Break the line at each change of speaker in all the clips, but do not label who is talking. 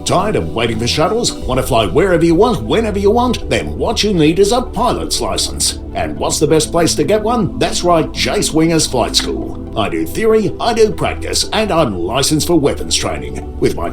Tired of waiting for shuttles? Want to fly wherever you want, whenever you want? Then what you need is a pilot's license. And what's the best place to get one? That's right, J.Swingers Flight School. I do theory, I do practice, and I'm licensed for weapons training. With my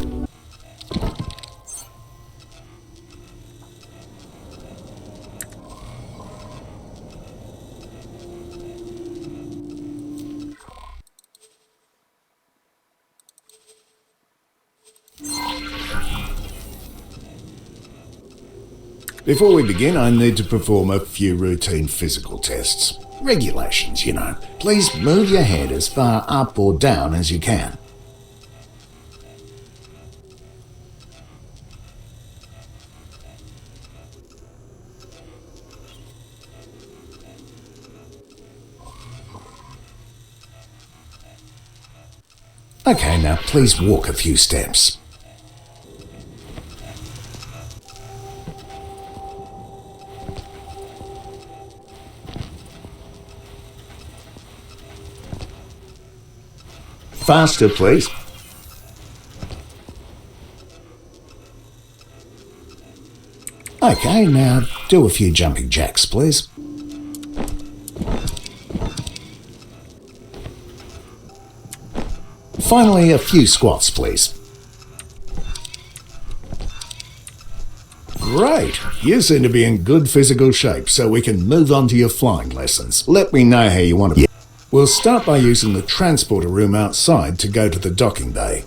Before we begin, I need to perform a few routine physical tests. Regulations, you know. Please move your head as far up or down as you can. Okay, now please walk a few steps. Faster, please. Okay, now do a few jumping jacks, please. Finally, a few squats, please. Great! You seem to be in good physical shape, so we can move on to your flying lessons. Let me know how you want to. We'll start by using the transporter room outside to go to the docking bay.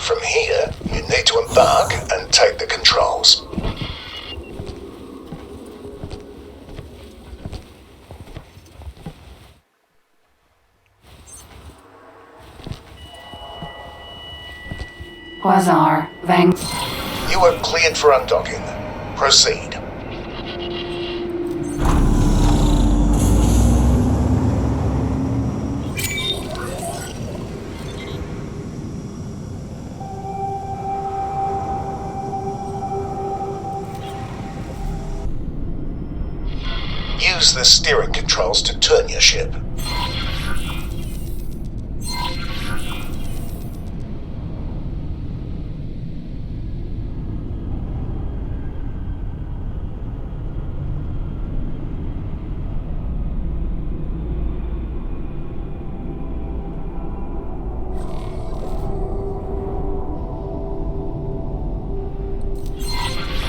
From here, you need to embark and take the controls.
Quasar, Vang.
You are cleared for undocking. Proceed. Use the steering controls to turn your ship.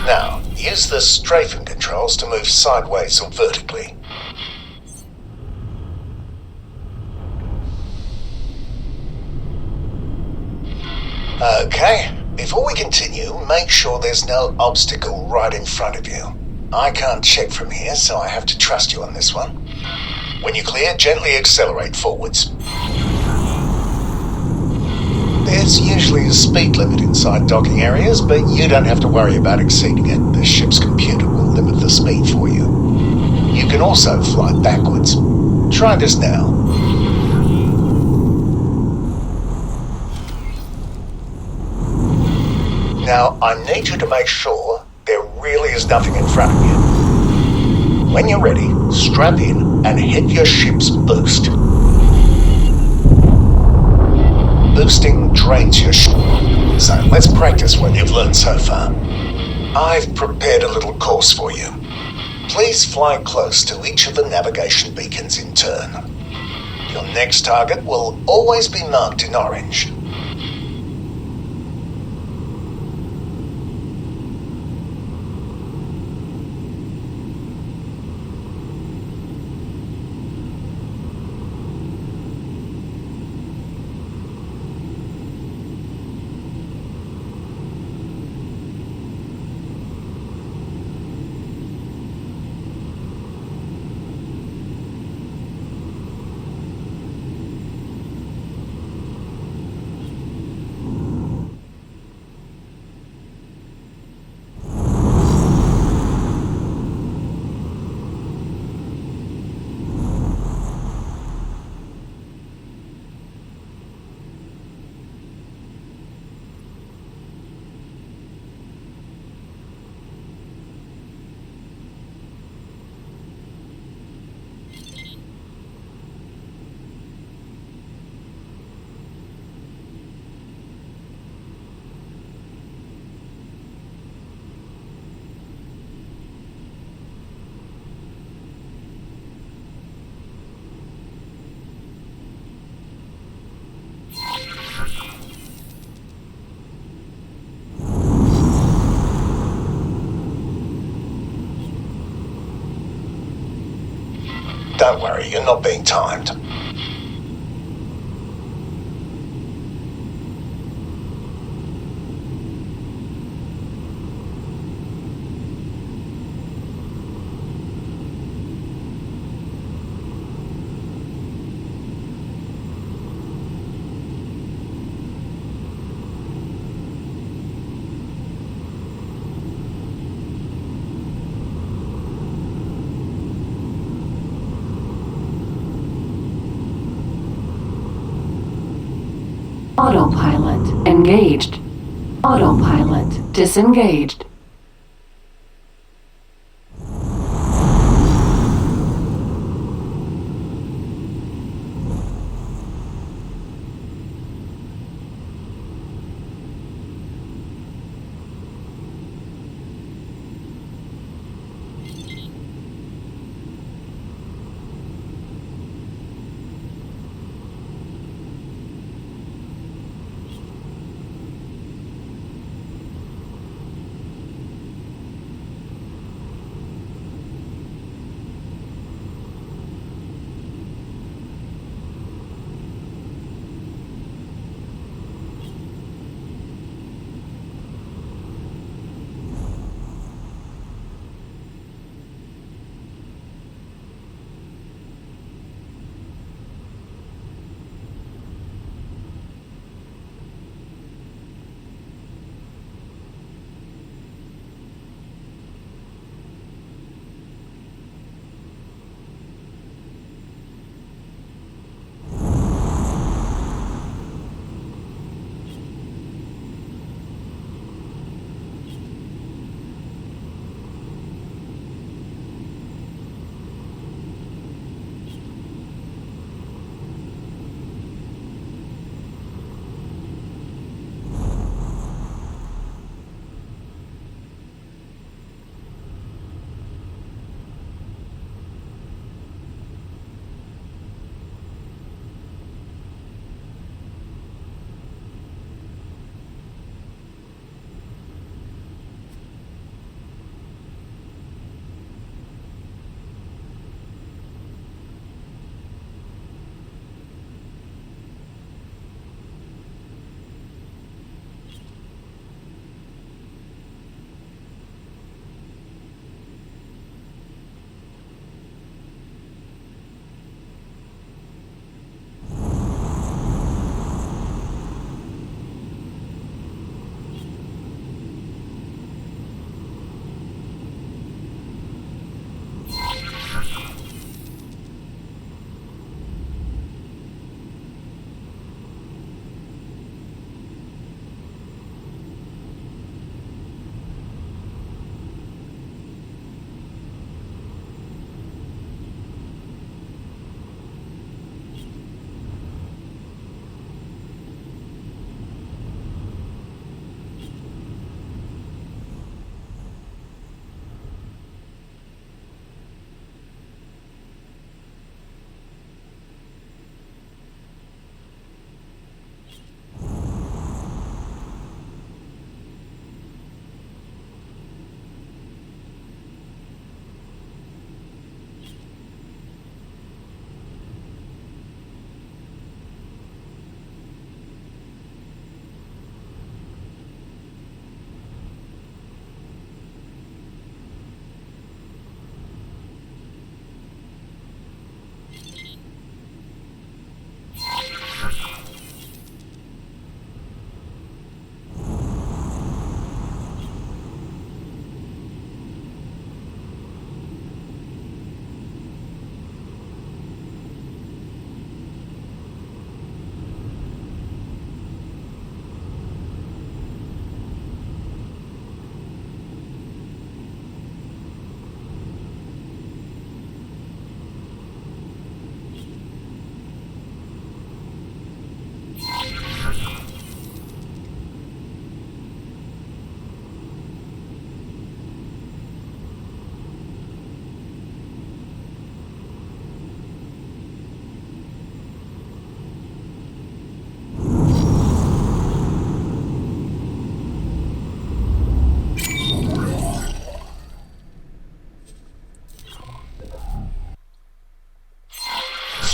Now, use the strafing controls to move sideways or vertically. Okay, before we continue, make sure there's no obstacle right in front of you. I can't check from here, so I have to trust you on this one. When you're clear, gently accelerate forwards. There's usually a speed limit inside docking areas, but you don't have to worry about exceeding it. The ship's computer will limit the speed for you. You can also fly backwards. Try this now. Now, I need you to make sure there really is nothing in front of you. When you're ready, strap in and hit your ship's boost. Boosting drains your ship, so let's practice what you've learned so far. I've prepared a little course for you. Please fly close to each of the navigation beacons in turn. Your next target will always be marked in orange. Don't worry, you're not being timed.
Autopilot engaged. Autopilot disengaged.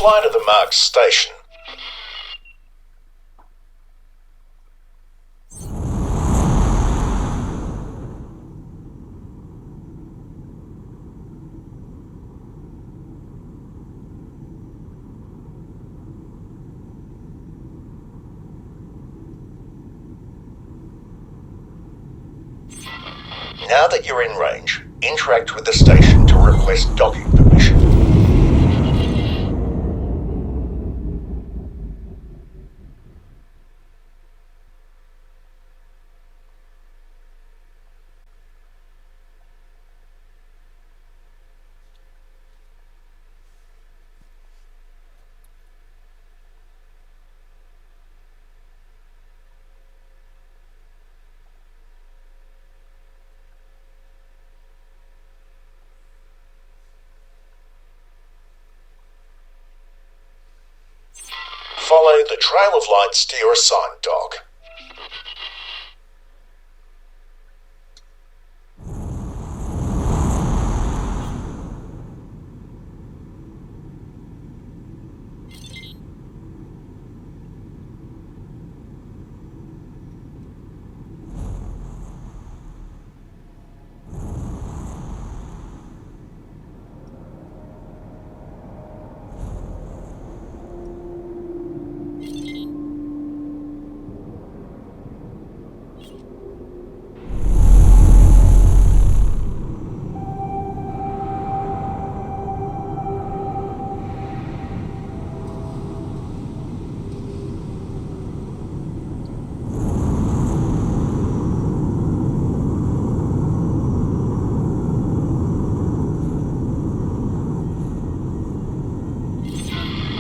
fly to the marked station. Now that you're in range, interact with the station to request docking permission. Follow the trail of lights to your assigned dock.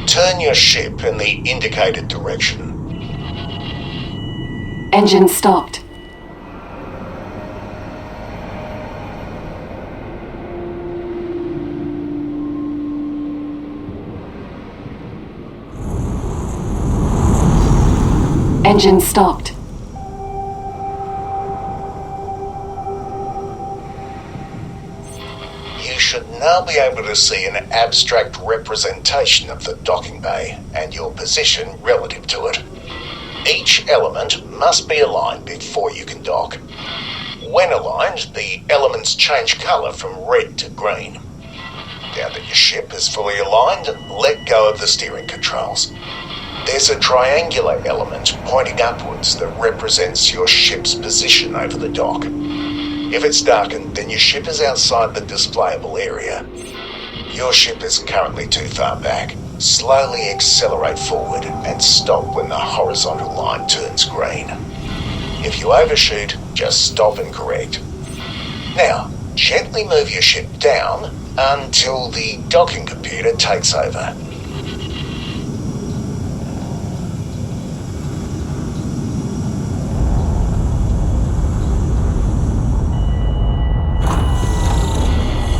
Turn your ship in the indicated direction.
Engine stopped. Engine stopped.
You should now be able to see an abstract representation of the docking bay and your position relative to it. Each element must be aligned before you can dock. When aligned, the elements change colour from red to green. Now that your ship is fully aligned, let go of the steering controls. There's a triangular element pointing upwards that represents your ship's position over the dock. If it's darkened, then your ship is outside the displayable area. Your ship is currently too far back. Slowly accelerate forward and stop when the horizontal line turns green. If you overshoot, just stop and correct. Now, gently move your ship down until the docking computer takes over.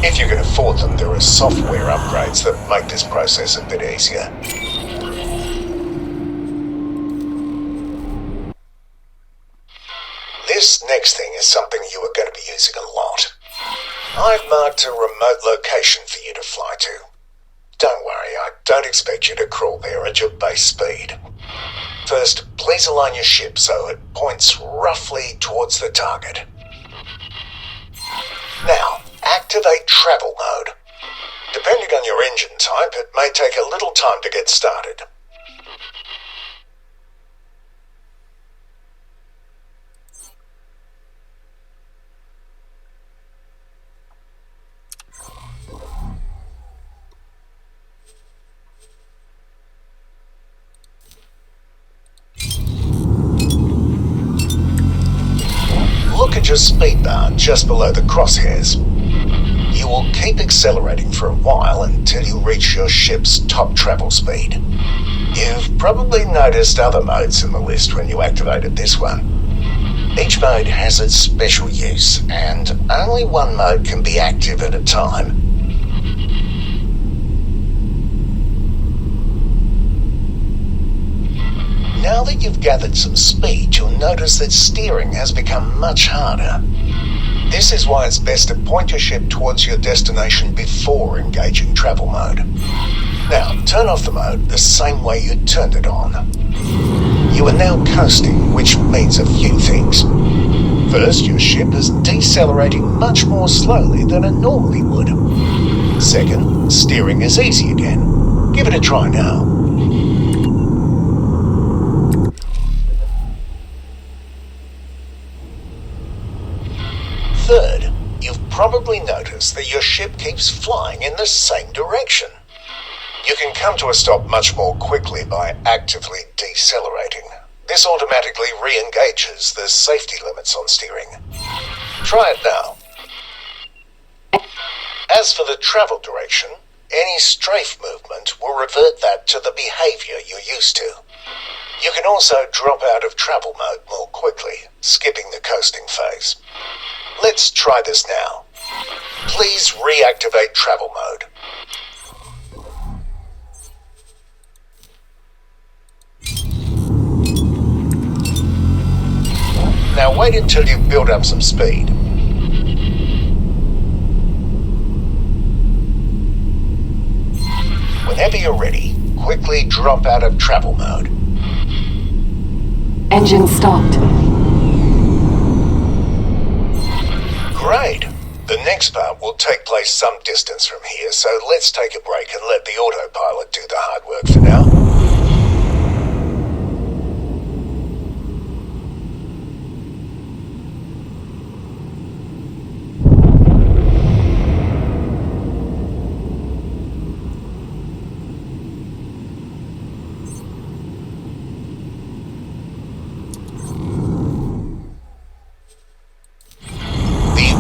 If you can afford them, there are software upgrades that make this process a bit easier. This next thing is something you are going to be using a lot. I've marked a remote location for you to fly to. Don't worry, I don't expect you to crawl there at your base speed. First, please align your ship so it points roughly towards the target. Now, activate travel mode. Depending on your engine type, it may take a little time to get started. Look at your speed bar just below the crosshairs. You will keep accelerating for a while until you reach your ship's top travel speed. You've probably noticed other modes in the list when you activated this one. Each mode has its special use, and only one mode can be active at a time. Now that you've gathered some speed, you'll notice that steering has become much harder. This is why it's best to point your ship towards your destination before engaging travel mode. Now, turn off the mode the same way you turned it on. You are now coasting, which means a few things. First, your ship is decelerating much more slowly than it normally would. Second, steering is easy again. Give it a try now. Third, you've probably noticed that your ship keeps flying in the same direction. You can come to a stop much more quickly by actively decelerating. This automatically re-engages the safety limits on steering. Try it now. As for the travel direction, any strafe movement will revert that to the behavior you're used to. You can also drop out of travel mode more quickly, skipping the coasting phase. Let's try this now. Please reactivate travel mode. Now wait until you build up some speed. Whenever you're ready, quickly drop out of travel mode.
Engine stopped.
Great. The next part will take place some distance from here, so let's take a break and let the autopilot do the hard work for now.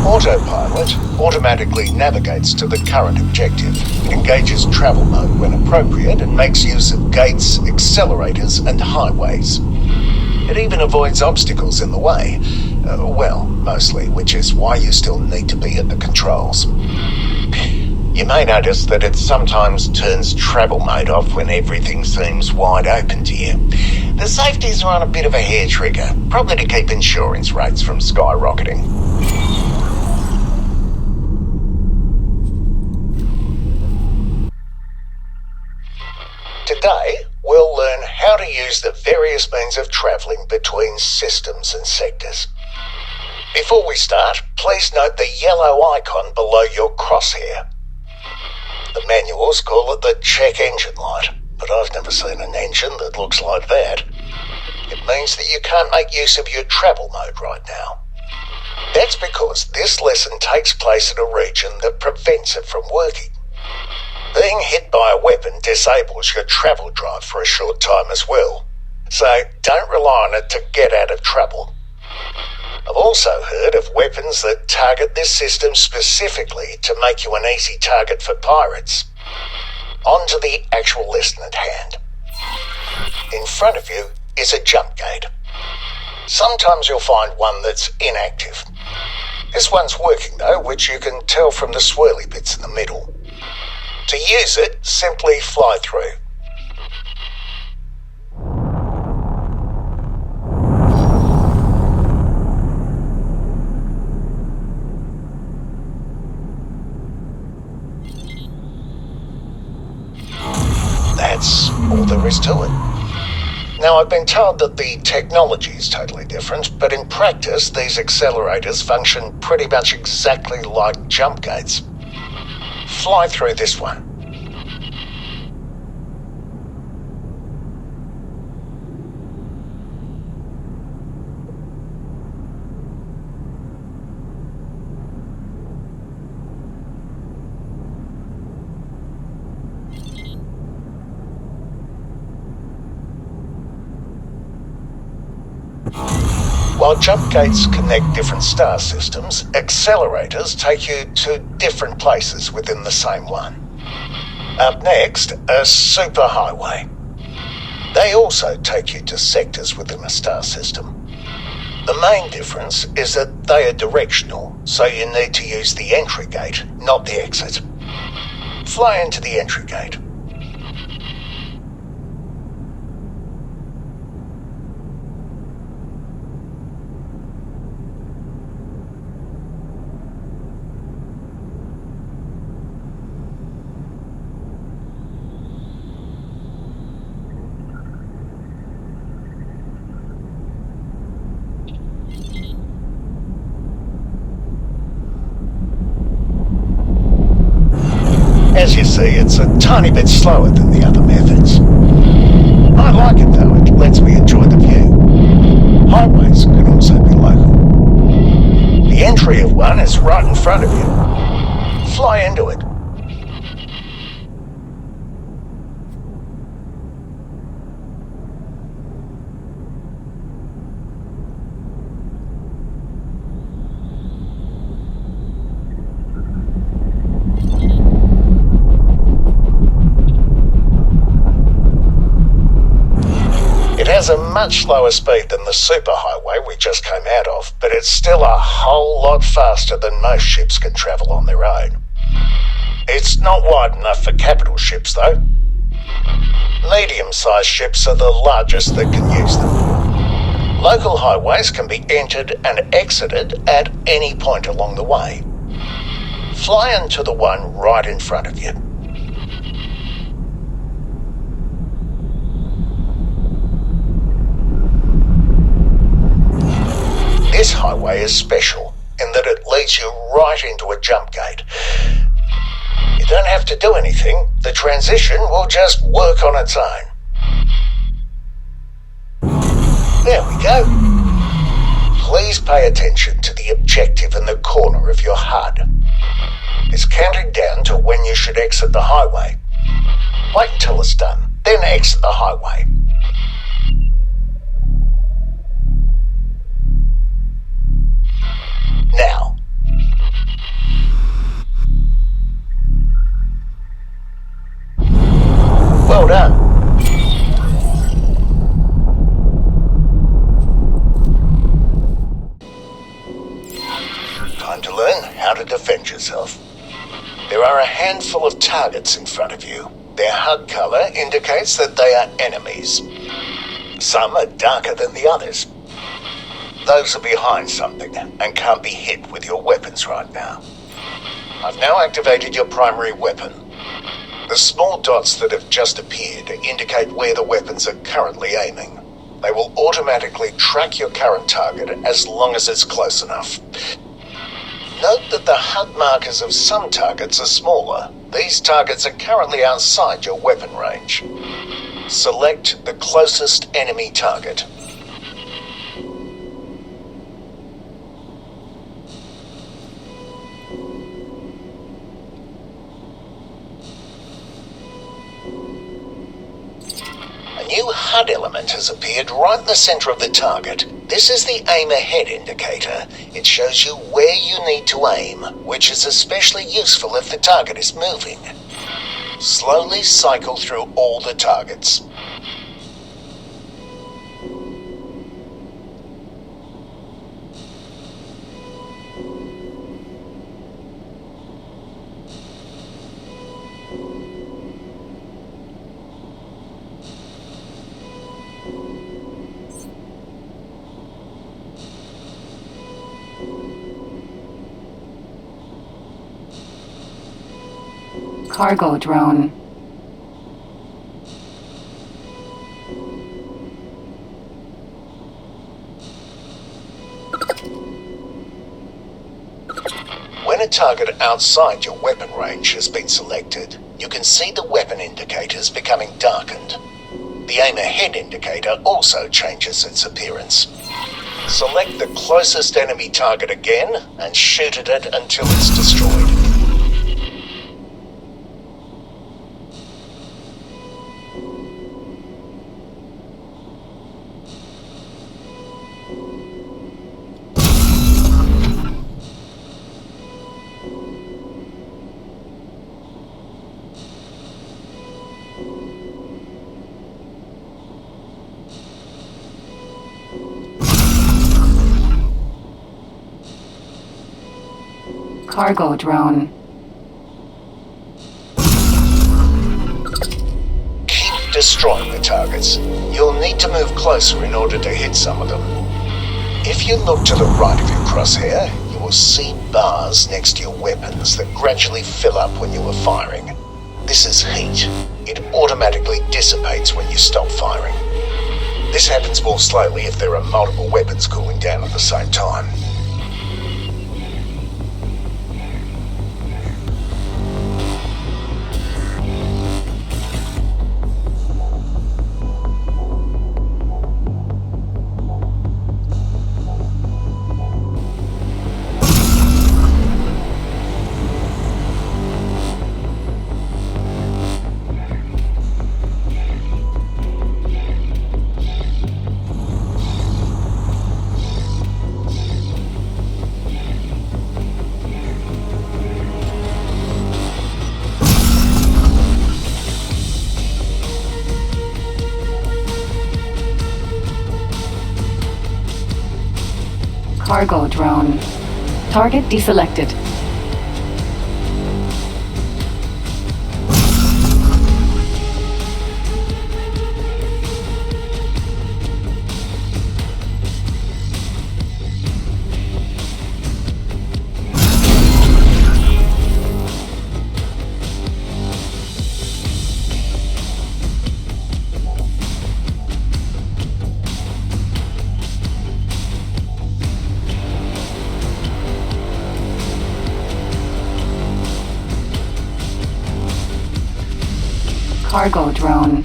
Autopilot automatically navigates to the current objective. It engages travel mode when appropriate and makes use of gates, accelerators and highways. It even avoids obstacles in the way. Well, mostly, which is why you still need to be at the controls. You may notice that it sometimes turns travel mode off when everything seems wide open to you. The safeties are on a bit of a hair trigger, probably to keep insurance rates from skyrocketing. Today, we'll learn how to use the various means of travelling between systems and sectors. Before we start, please note the yellow icon below your crosshair. The manuals call it the check engine light, but I've never seen an engine that looks like that. It means that you can't make use of your travel mode right now. That's because this lesson takes place in a region that prevents it from working. Being hit by a weapon disables your travel drive for a short time as well, so don't rely on it to get out of trouble. I've also heard of weapons that target this system specifically to make you an easy target for pirates. On to the actual lesson at hand. In front of you is a jump gate. Sometimes you'll find one that's inactive. This one's working though, which you can tell from the swirly bits in the middle. To use it, simply fly through. That's all there is to it. Now, I've been told that the technology is totally different, but in practice, these accelerators function pretty much exactly like jump gates. Fly through this one. While jump gates connect different star systems, accelerators take you to different places within the same one. Up next, a superhighway. They also take you to sectors within a star system. The main difference is that they are directional, so you need to use the entry gate, not the exit. Fly into the entry gate. see, it's a tiny bit slower than the other methods. I like it though, it lets me enjoy the view. Highways can also be local. The entry of one is right in front of you. Fly into it. It has a much lower speed than the superhighway we just came out of, but it's still a whole lot faster than most ships can travel on their own. It's not wide enough for capital ships though. Medium-sized ships are the largest that can use them. Local highways can be entered and exited at any point along the way. Fly into the one right in front of you. This highway is special in that it leads you right into a jump gate. You don't have to do anything, the transition will just work on its own. There we go. Please pay attention to the objective in the corner of your HUD. It's counting down to when you should exit the highway. Wait until it's done, then exit the highway. Now. Well done. Time to learn how to defend yourself. There are a handful of targets in front of you. Their HUD colour indicates that they are enemies. Some are darker than the others. Those are behind something and can't be hit with your weapons right now. I've now activated your primary weapon. The small dots that have just appeared indicate where the weapons are currently aiming. They will automatically track your current target as long as it's close enough. Note that the HUD markers of some targets are smaller. These targets are currently outside your weapon range. Select the closest enemy target. A new HUD element has appeared right in the center of the target. This is the aim ahead indicator. It shows you where you need to aim, which is especially useful if the target is moving. Slowly cycle through all the targets.
Cargo drone.
When a target outside your weapon range has been selected, you can see the weapon indicators becoming darkened. The aim ahead indicator also changes its appearance. Select the closest enemy target again and shoot at it until it's destroyed.
Cargo drone.
Keep destroying the targets. You'll need to move closer in order to hit some of them. If you look to the right of your crosshair, you will see bars next to your weapons that gradually fill up when you are firing. This is heat. It automatically dissipates when you stop firing. This happens more slowly if there are multiple weapons cooling down at the same time.
Cargo drone. Target deselected. Cargo drone.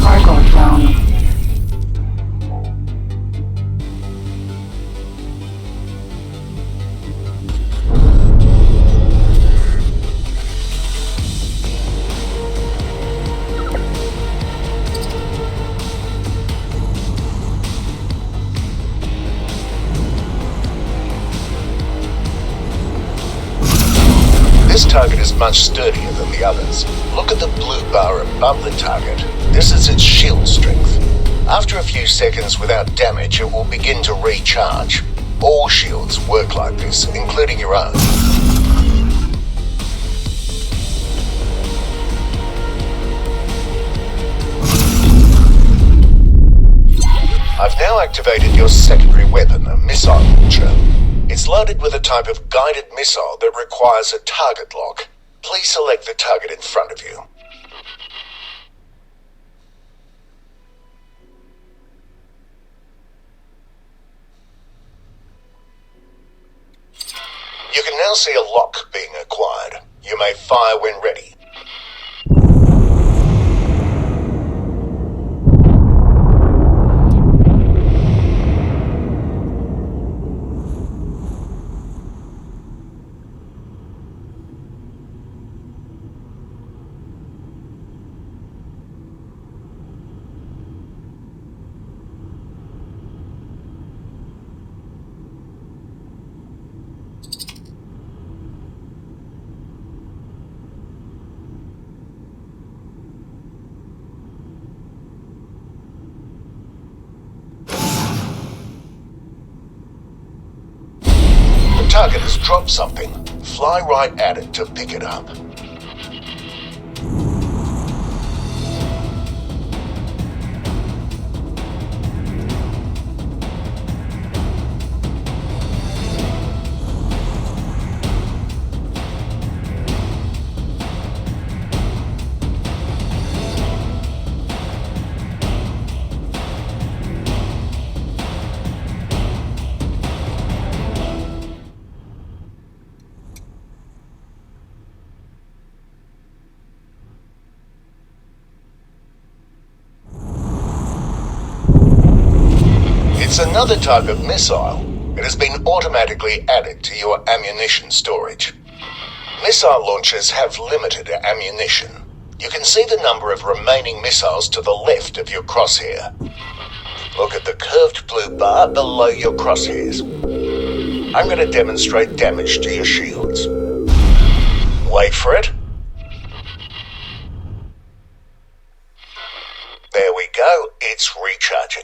Cargo drone.
This target is much sturdier than the others. Look at the blue bar above the target. This is its shield strength. After a few seconds without damage, it will begin to recharge. All shields work like this, including your own. I've now activated your secondary weapon, a missile launcher. It's loaded with a type of guided missile that requires a target lock. Please select the target in front of you. You can now see a lock being acquired. You may fire when ready. The target has dropped something. Fly right at it to pick it up. It's another type of missile. It has been automatically added to your ammunition storage. Missile launchers have limited ammunition. You can see the number of remaining missiles to the left of your crosshair. Look at the curved blue bar below your crosshairs. I'm going to demonstrate damage to your shields. Wait for it. There we go, it's recharging.